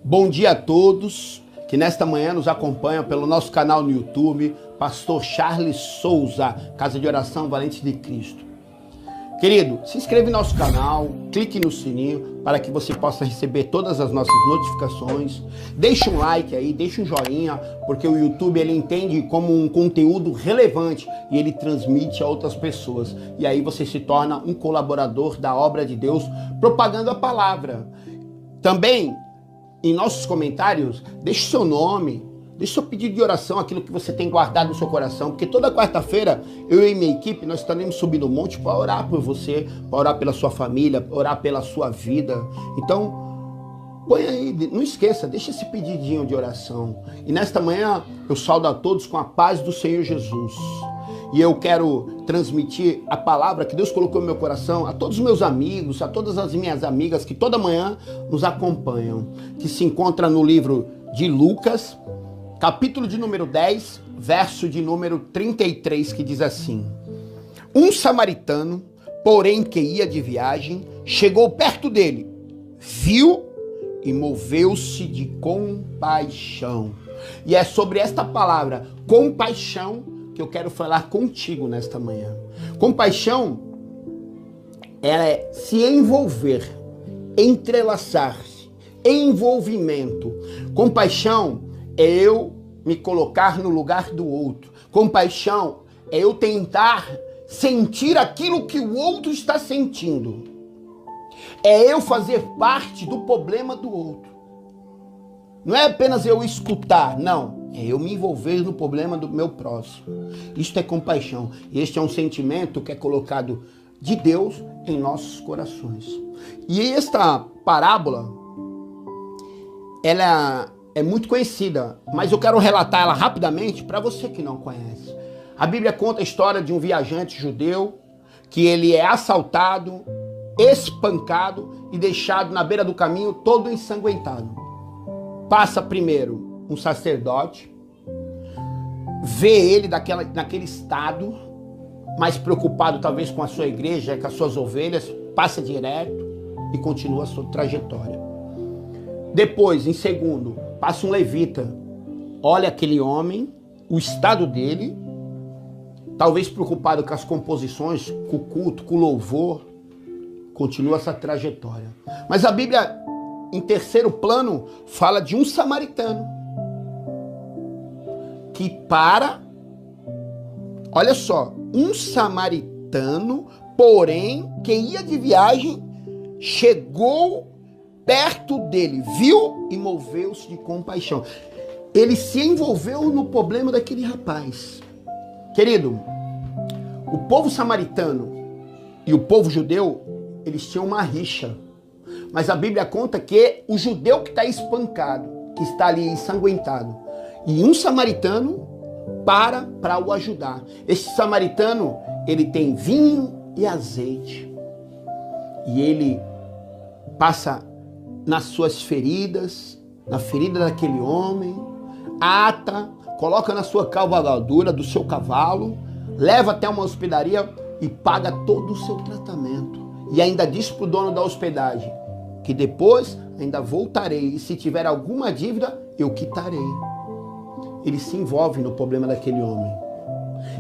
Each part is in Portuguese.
Bom dia a todos que nesta manhã nos acompanham pelo nosso canal no YouTube, Pastor Charles Souza, Casa de Oração Valente de Cristo. Querido, se inscreva em nosso canal, clique no sininho para que você possa receber todas as nossas notificações. Deixe um like aí, deixe um joinha, porque o YouTube ele entende como um conteúdo relevante e ele transmite a outras pessoas. E aí você se torna um colaborador da obra de Deus, propagando a palavra. Também, em nossos comentários, deixe seu nome, deixe seu pedido de oração, aquilo que você tem guardado no seu coração, porque toda quarta-feira, eu e minha equipe, nós estaremos subindo o monte para orar por você, para orar pela sua família, para orar pela sua vida. Então, põe aí, não esqueça, deixa esse pedidinho de oração. E nesta manhã, eu saúdo a todos com a paz do Senhor Jesus. E eu quero transmitir a palavra que Deus colocou no meu coração a todos os meus amigos, a todas as minhas amigas que toda manhã nos acompanham, que se encontra no livro de Lucas, capítulo de número 10, verso de número 33, que diz assim: Um samaritano, porém que ia de viagem, chegou perto dele, viu e moveu-se de compaixão. E é sobre esta palavra, compaixão, que eu quero falar contigo nesta manhã. Compaixão, ela é se envolver, entrelaçar-se, envolvimento. Compaixão é eu me colocar no lugar do outro. Compaixão é eu tentar sentir aquilo que o outro está sentindo. É eu fazer parte do problema do outro. Não é apenas eu escutar, não. É eu me envolver no problema do meu próximo. Isto é compaixão. Este é um sentimento que é colocado de Deus em nossos corações. E esta parábola, ela é muito conhecida, mas eu quero relatar ela rapidamente para você que não conhece. A Bíblia conta a história de um viajante judeu que ele é assaltado, espancado e deixado na beira do caminho todo ensanguentado. Passa primeiro um sacerdote, vê ele naquele estado, mais preocupado talvez com a sua igreja, com as suas ovelhas, passa direto e continua a sua trajetória. Depois, em segundo, passa um levita, olha aquele homem, o estado dele, talvez preocupado com as composições, com o culto, com o louvor, continua essa trajetória. Mas a Bíblia, em terceiro plano, fala de um samaritano que olha só, um samaritano, porém, que ia de viagem, chegou perto dele, viu e moveu-se de compaixão. Ele se envolveu no problema daquele rapaz. Querido, o povo samaritano e o povo judeu, eles tinham uma rixa. Mas a Bíblia conta que o judeu que está espancado, que está ali ensanguentado, e um samaritano para o ajudar. Esse samaritano, ele tem vinho e azeite. E ele passa nas suas feridas, na ferida daquele homem, ata, coloca na sua cavalgadura do seu cavalo, leva até uma hospedaria e paga todo o seu tratamento. E ainda diz para o dono da hospedagem que depois ainda voltarei e se tiver alguma dívida, eu quitarei. Ele se envolve no problema daquele homem.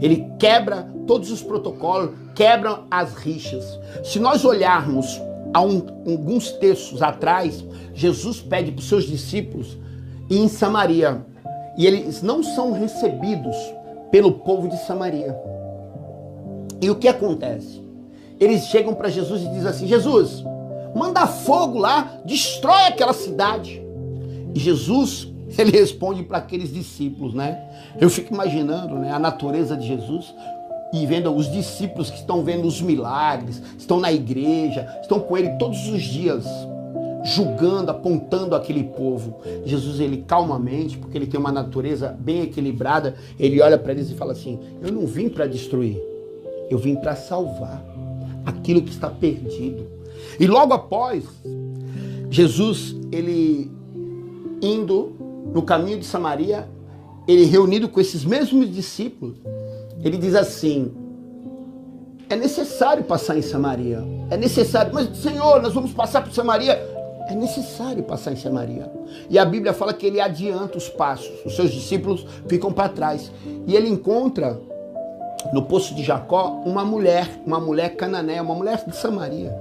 Ele quebra todos os protocolos, quebra as rixas. Se nós olharmos alguns textos atrás, Jesus pede para os seus discípulos ir em Samaria. E eles não são recebidos pelo povo de Samaria. E o que acontece? Eles chegam para Jesus e dizem assim: Jesus, manda fogo lá, destrói aquela cidade. E Jesus, ele responde para aqueles discípulos, né? Eu fico imaginando, né, a natureza de Jesus e vendo os discípulos que estão vendo os milagres, estão na igreja, estão com ele todos os dias, julgando, apontando aquele povo. Jesus, ele calmamente, porque ele tem uma natureza bem equilibrada, ele olha para eles e fala assim: eu não vim para destruir, eu vim para salvar aquilo que está perdido. E logo após, Jesus, ele indo no caminho de Samaria, ele reunido com esses mesmos discípulos, ele diz assim: é necessário passar em Samaria, é necessário. Mas Senhor, nós vamos passar por Samaria? É necessário passar em Samaria. E a Bíblia fala que ele adianta os passos. Os seus discípulos ficam para trás. E ele encontra no poço de Jacó uma mulher cananeia, uma mulher de Samaria.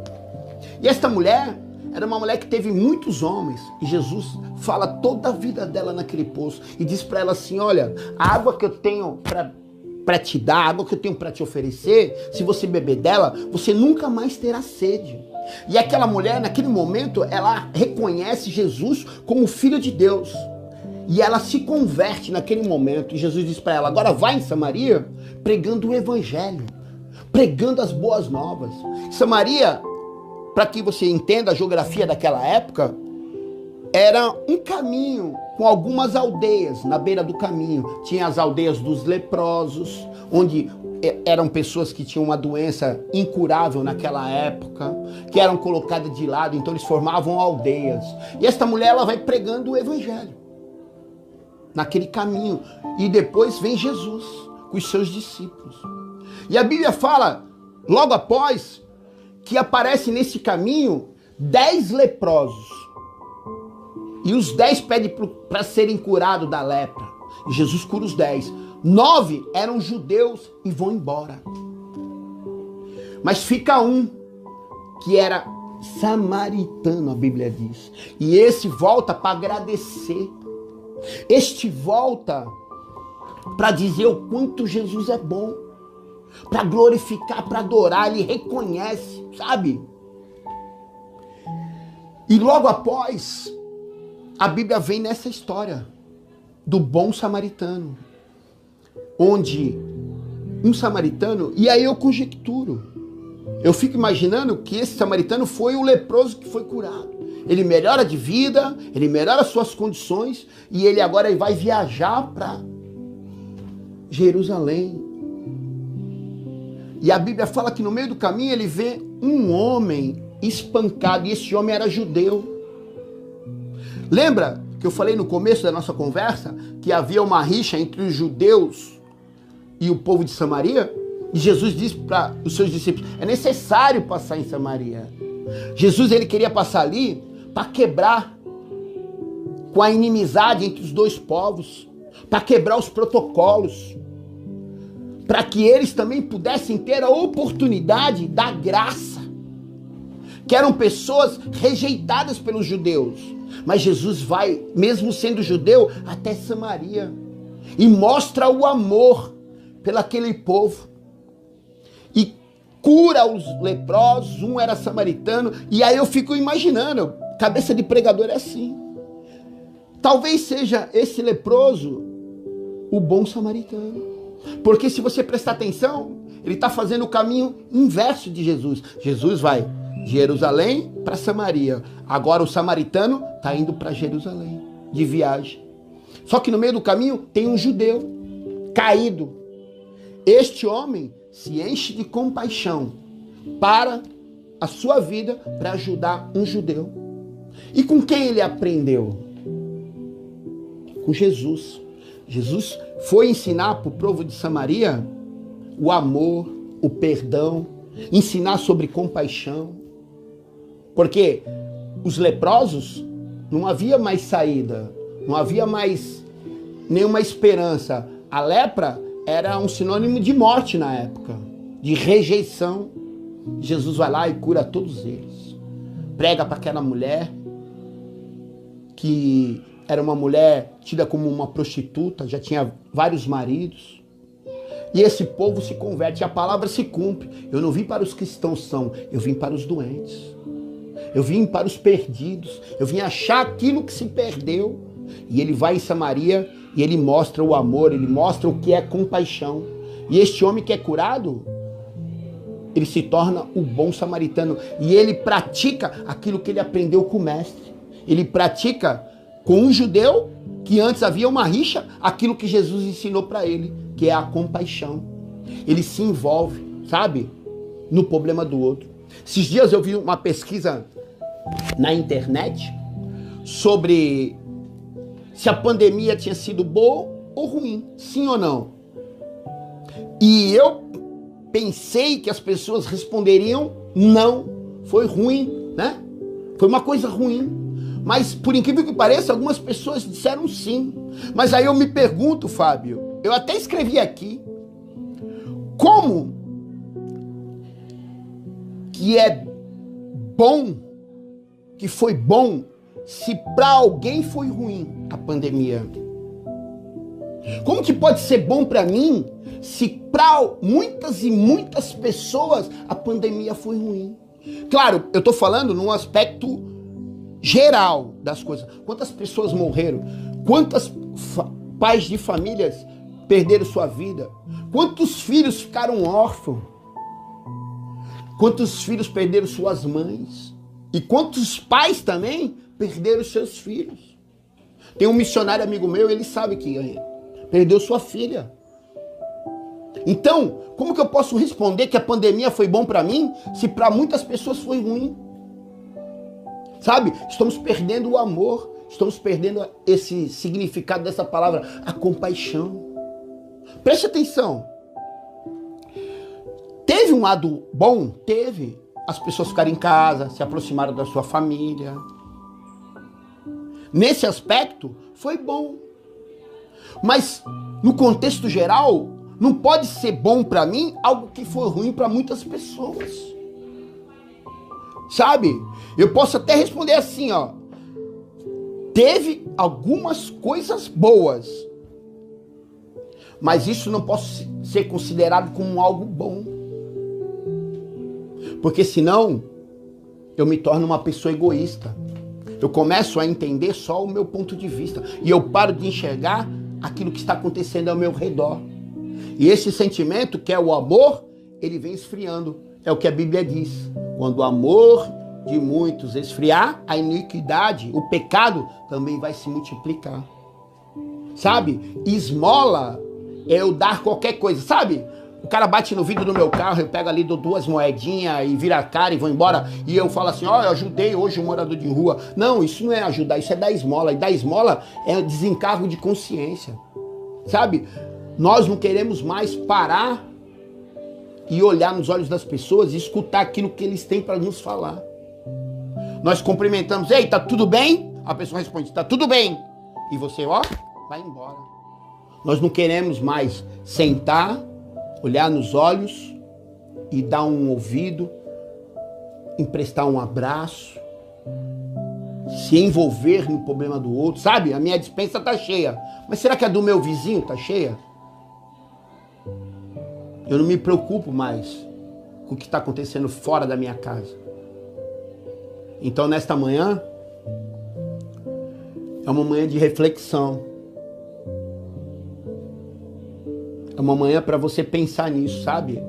E esta mulher era uma mulher que teve muitos homens. E Jesus fala toda a vida dela naquele poço. E diz para ela assim, olha, a água que eu tenho para te dar, a água que eu tenho para te oferecer, se você beber dela, você nunca mais terá sede. E aquela mulher, naquele momento, ela reconhece Jesus como Filho de Deus. E ela se converte naquele momento. E Jesus diz para ela, agora vai em Samaria pregando o evangelho, pregando as boas novas. Samaria, para que você entenda a geografia daquela época, era um caminho com algumas aldeias na beira do caminho. Tinha as aldeias dos leprosos, onde eram pessoas que tinham uma doença incurável naquela época, que eram colocadas de lado, então eles formavam aldeias. E esta mulher, ela vai pregando o evangelho naquele caminho. E depois vem Jesus com os seus discípulos. E a Bíblia fala, logo após, que aparece nesse caminho 10 leprosos. E os 10 pedem para serem curados da lepra. E Jesus cura os 10. 9 eram judeus e vão embora. Mas fica um, que era samaritano, a Bíblia diz. E esse volta para agradecer. Este volta para dizer o quanto Jesus é bom. Para glorificar, para adorar, ele reconhece, sabe? E logo após, a Bíblia vem nessa história do bom samaritano, onde um samaritano, e aí eu conjecturo, eu fico imaginando que esse samaritano foi o leproso que foi curado. Ele melhora de vida, ele melhora suas condições, e ele agora vai viajar para Jerusalém. E a Bíblia fala que no meio do caminho ele vê um homem espancado, e esse homem era judeu. Lembra que eu falei no começo da nossa conversa que havia uma rixa entre os judeus e o povo de Samaria? E Jesus disse para os seus discípulos, é necessário passar em Samaria. Jesus, ele queria passar ali para quebrar com a inimizade entre os dois povos, para quebrar os protocolos, para que eles também pudessem ter a oportunidade da graça, que eram pessoas rejeitadas pelos judeus. Mas Jesus vai, mesmo sendo judeu, até Samaria e mostra o amor pelaquele povo e cura os leprosos. Um era samaritano, e aí eu fico imaginando, cabeça de pregador é assim, talvez seja esse leproso o bom samaritano. Porque se você prestar atenção, ele está fazendo o caminho inverso de Jesus. Jesus vai de Jerusalém para Samaria. Agora o samaritano está indo para Jerusalém, de viagem. Só que no meio do caminho tem um judeu caído. Este homem se enche de compaixão para a sua vida, para ajudar um judeu. E com quem ele aprendeu? Com Jesus. Jesus foi ensinar para o povo de Samaria o amor, o perdão, ensinar sobre compaixão. Porque os leprosos, não havia mais saída, não havia mais nenhuma esperança. A lepra era um sinônimo de morte na época, de rejeição. Jesus vai lá e cura todos eles. Prega para aquela mulher que era uma mulher tida como uma prostituta, já tinha vários maridos. E esse povo se converte, a palavra se cumpre. Eu não vim para os cristãos são, eu vim para os doentes. Eu vim para os perdidos. Eu vim achar aquilo que se perdeu. E ele vai em Samaria e ele mostra o amor, ele mostra o que é compaixão. E este homem que é curado, ele se torna o bom samaritano. E ele pratica aquilo que ele aprendeu com o mestre. Ele pratica com um judeu que antes havia uma rixa, aquilo que Jesus ensinou para ele, que é a compaixão. Ele se envolve, sabe, no problema do outro. Esses dias eu vi uma pesquisa na internet sobre se a pandemia tinha sido boa ou ruim, sim ou não. E eu pensei que as pessoas responderiam não, foi ruim, né? Foi uma coisa ruim. Mas, por incrível que pareça, algumas pessoas disseram sim. Mas aí eu me pergunto, Fábio, eu até escrevi aqui, como que é bom, que foi bom, se para alguém foi ruim a pandemia? Como que pode ser bom para mim, se para muitas e muitas pessoas a pandemia foi ruim? Claro, eu estou falando num aspecto geral das coisas. Quantas pessoas morreram? Quantos pais de famílias perderam sua vida? Quantos filhos ficaram órfãos? Quantos filhos perderam suas mães? E quantos pais também perderam seus filhos? Tem um missionário amigo meu, ele sabe que perdeu sua filha. Então, como que eu posso responder que a pandemia foi bom para mim, se para muitas pessoas foi ruim? Sabe? Estamos perdendo o amor, estamos perdendo esse significado dessa palavra, a compaixão. Preste atenção. Teve um lado bom? Teve. As pessoas ficaram em casa, se aproximaram da sua família. Nesse aspecto, foi bom. Mas, no contexto geral, não pode ser bom para mim algo que foi ruim para muitas pessoas. Sabe? Eu posso até responder assim, ó. Teve algumas coisas boas, mas isso não pode ser considerado como algo bom. Porque senão, eu me torno uma pessoa egoísta. Eu começo a entender só o meu ponto de vista. E eu paro de enxergar aquilo que está acontecendo ao meu redor. E esse sentimento, que é o amor, ele vem esfriando. É o que a Bíblia diz. Quando o amor de muitos esfriar, a iniquidade, o pecado, também vai se multiplicar. Sabe? Esmola é eu dar qualquer coisa. Sabe? O cara bate no vidro do meu carro, eu pego ali, dou 2 moedinhas e vira a cara e vou embora. E eu falo assim, ó, eu ajudei hoje um morador de rua. Não, isso não é ajudar, isso é dar esmola. E dar esmola é desencargo de consciência. Sabe? Nós não queremos mais parar e olhar nos olhos das pessoas e escutar aquilo que eles têm para nos falar. Nós cumprimentamos, ei, tá tudo bem? A pessoa responde, tá tudo bem. E você, ó, vai embora. Nós não queremos mais sentar, olhar nos olhos e dar um ouvido, emprestar um abraço, se envolver no problema do outro. Sabe, a minha despensa tá cheia, mas será que a do meu vizinho tá cheia? Eu não me preocupo mais com o que está acontecendo fora da minha casa. Então, nesta manhã, é uma manhã de reflexão. É uma manhã para você pensar nisso, sabe?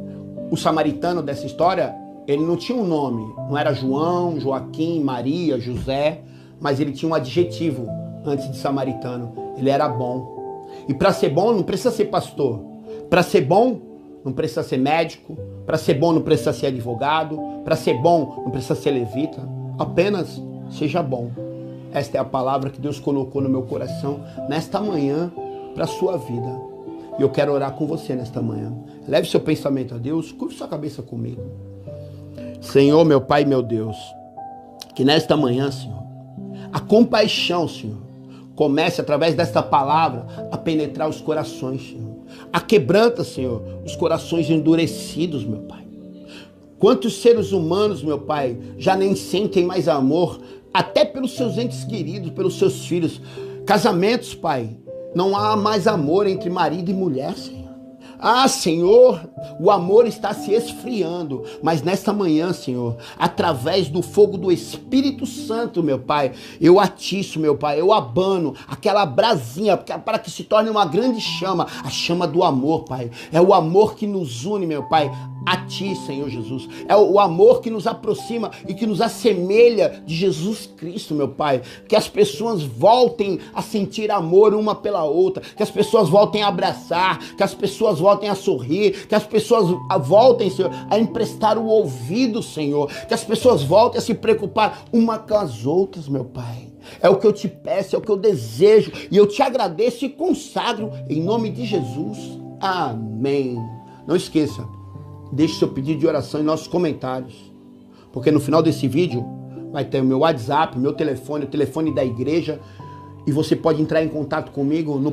O samaritano dessa história, ele não tinha um nome. Não era João, Joaquim, Maria, José, mas ele tinha um adjetivo antes de samaritano. Ele era bom. E para ser bom, não precisa ser pastor. Para ser bom, não precisa ser médico. Para ser bom, não precisa ser advogado. Para ser bom, não precisa ser levita. Apenas seja bom. Esta é a palavra que Deus colocou no meu coração nesta manhã para a sua vida. E eu quero orar com você nesta manhã. Leve seu pensamento a Deus, curve sua cabeça comigo. Senhor, meu Pai e meu Deus, que nesta manhã, Senhor, a compaixão, Senhor, comece através desta palavra a penetrar os corações, Senhor. A quebranta, Senhor, os corações endurecidos, meu Pai. Quantos seres humanos, meu Pai, já nem sentem mais amor, até pelos seus entes queridos, pelos seus filhos. Casamentos, Pai, não há mais amor entre marido e mulher, Senhor. Ah, Senhor, o amor está se esfriando, mas nesta manhã, Senhor, através do fogo do Espírito Santo, meu Pai, eu atiço, meu Pai, eu abano aquela brasinha para que se torne uma grande chama, a chama do amor, Pai. É o amor que nos une, meu Pai, a Ti, Senhor Jesus. É o amor que nos aproxima e que nos assemelha de Jesus Cristo, meu Pai. Que as pessoas voltem a sentir amor uma pela outra, que as pessoas voltem a abraçar, que as pessoas voltem a sorrir, que as pessoas voltem, Senhor, a emprestar o ouvido, Senhor, que as pessoas voltem a se preocupar uma com as outras, meu Pai. É o que eu te peço, é o que eu desejo, e eu te agradeço e consagro em nome de Jesus. Amém. Não esqueça, deixe seu pedido de oração em nossos comentários, porque no final desse vídeo vai ter o meu WhatsApp, meu telefone, o telefone da igreja, e você pode entrar em contato comigo no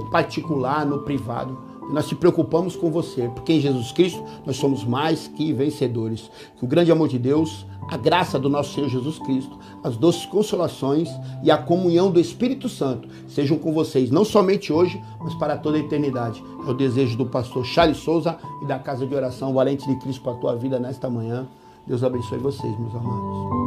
particular, no privado. Nós se preocupamos com você, porque em Jesus Cristo nós somos mais que vencedores. Que o grande amor de Deus, a graça do nosso Senhor Jesus Cristo, as doces consolações e a comunhão do Espírito Santo sejam com vocês, não somente hoje, mas para toda a eternidade. É o desejo do pastor Charles Souza e da Casa de Oração Valente de Cristo para a tua vida nesta manhã. Deus abençoe vocês, meus amados.